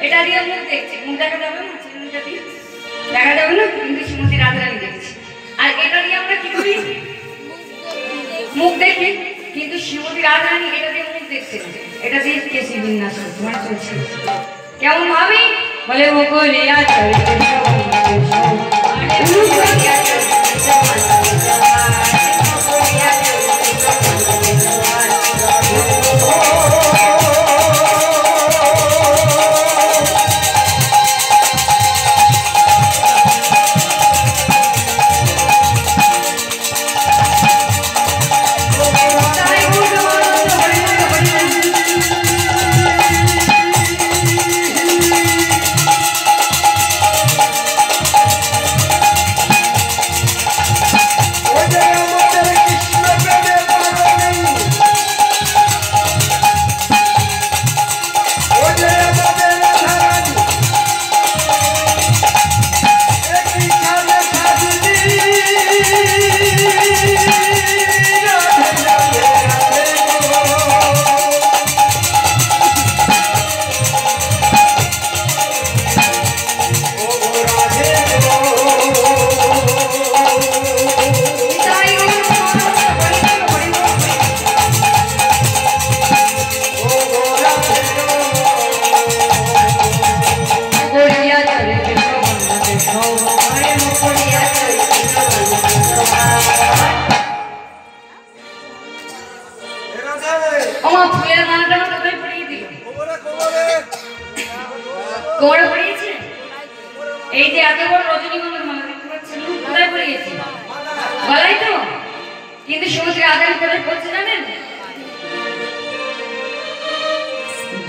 এটা দিয়ে মুখ দেখছি, মুখ দেখা যাবে না, চিরুনিটা দিয়ে দেখা যাবে না, কিন্তু শ্রীমতী রাধারানী দেখছি। আর এটা দিয়ে আমরা কি করি? মুখ দেখি, কিন্তু শ্রীমতী রাধারানী এটা দিয়ে মুখ দেখছে, এটা দিয়ে কেসি বিন্যাস তোমার চলছে। কেমন ভাবি? বলে ও কলিয়া চলছে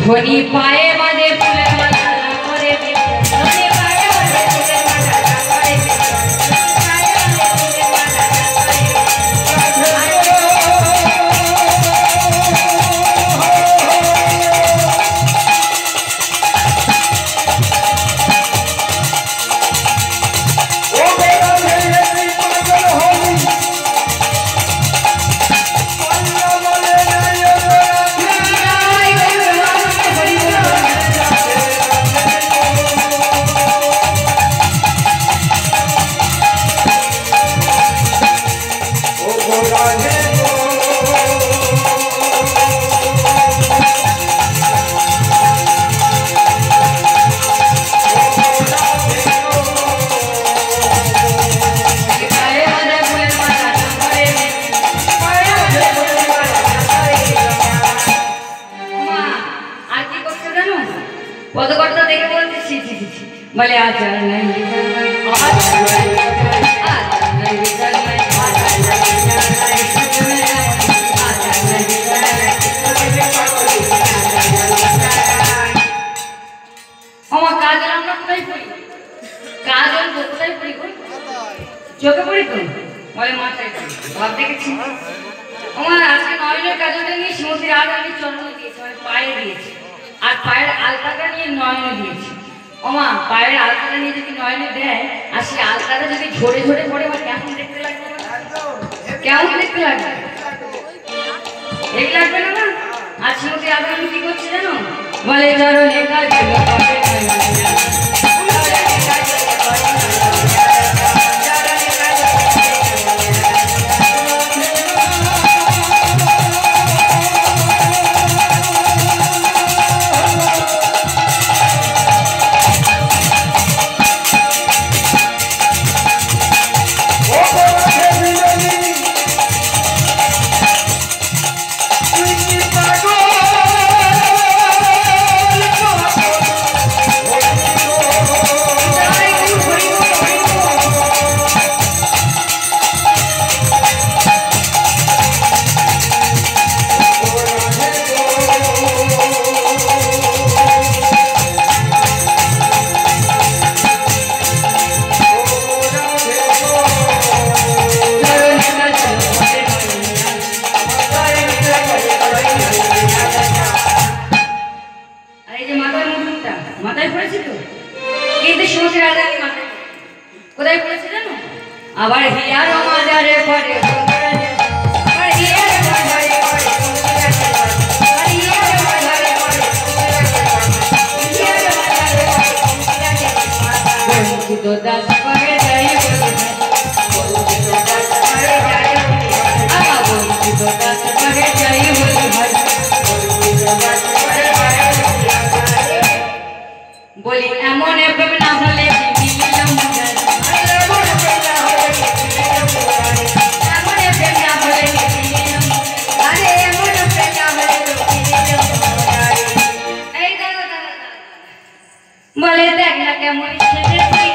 ধনী পায়ে বাঁধে ফুলের মালা করে ধনী পায়ে বাঁধে ফুলের মালা করে বলে আচার নাই আমার কাজল আমরা কোথায় পড়ি? কাজল কোথায় পড়ি? চোখে পড়ি তো? বলে মাথায় ভাব দেখেছি আমার আজকে নয়নের কাজলটা নিয়ে শ্রীমতী রাধারানী চরণে দিয়েছে, মানে পায়ে দিয়েছে, আর পায়ের আলতাটা নিয়ে নয়নে দিয়েছে। ওমা পায়ের আলতাটা নিয়ে যদি নয়নে দেয় আর সেই আলতাটা যদি ঝরে ঝরে পড়ে, আমার কেমন দেখতে লাগবে? কেমন দেখতে লাগবে? ঠিক লাগবে না? না আর শ্রীমতী রাধারানী কি করছে জানো? বলে চরণে কাজল আবার হিয়ার মাজারে পড়ে বলি এমন এফএম না হলে কি দিলাম মুরারি এমন এফএম না হলে কি দিলাম আরে এমন এফএম না হলে কি দিলাম মুরারি এই দাদা বলে দেখ না কেমন সেজেছি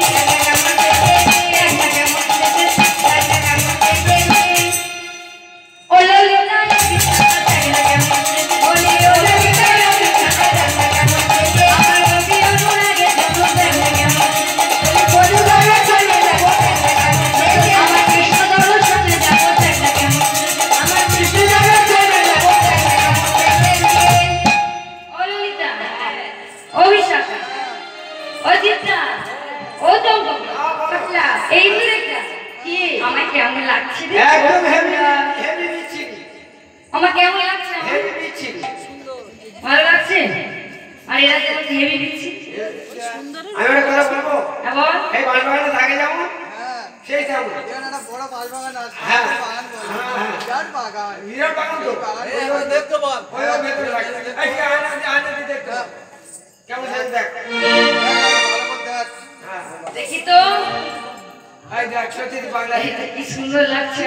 কি সুন্দর লাগছে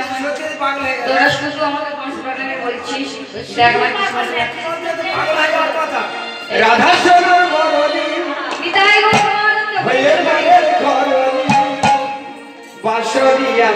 তোরা শুধু আমাকে কনসেন্ট্রেট বলছিস দেখ রাধা সোনার বরণী বিদায় গো হইলে মায়ের ঘরণী বাঁশরিয়া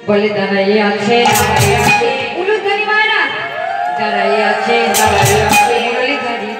বলে দাঁড়াই আছে উলুধ্বনি মারা দাঁড়াই আছে মুরলীধরি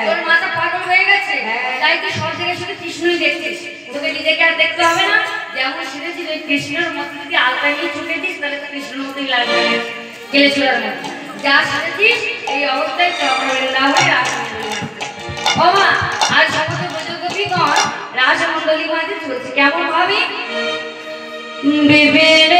তোর মাথা পাগল হয়ে গেছে কৃষ্ণের মতো যদি আলতা নিয়ে ছুটেছিস তাহলে তো কৃষ্ণের মতোই লাগবে গেলে চলার মতো যা সাজেছিস এই অবস্থায় চক্রবৃন্দাবনে রাসমণ্ডলী ও মা আর সমস্ত ব্রজগোপীগণ রাসমণ্ডলী মাঝে চলছে কেমন ভাবে বিবের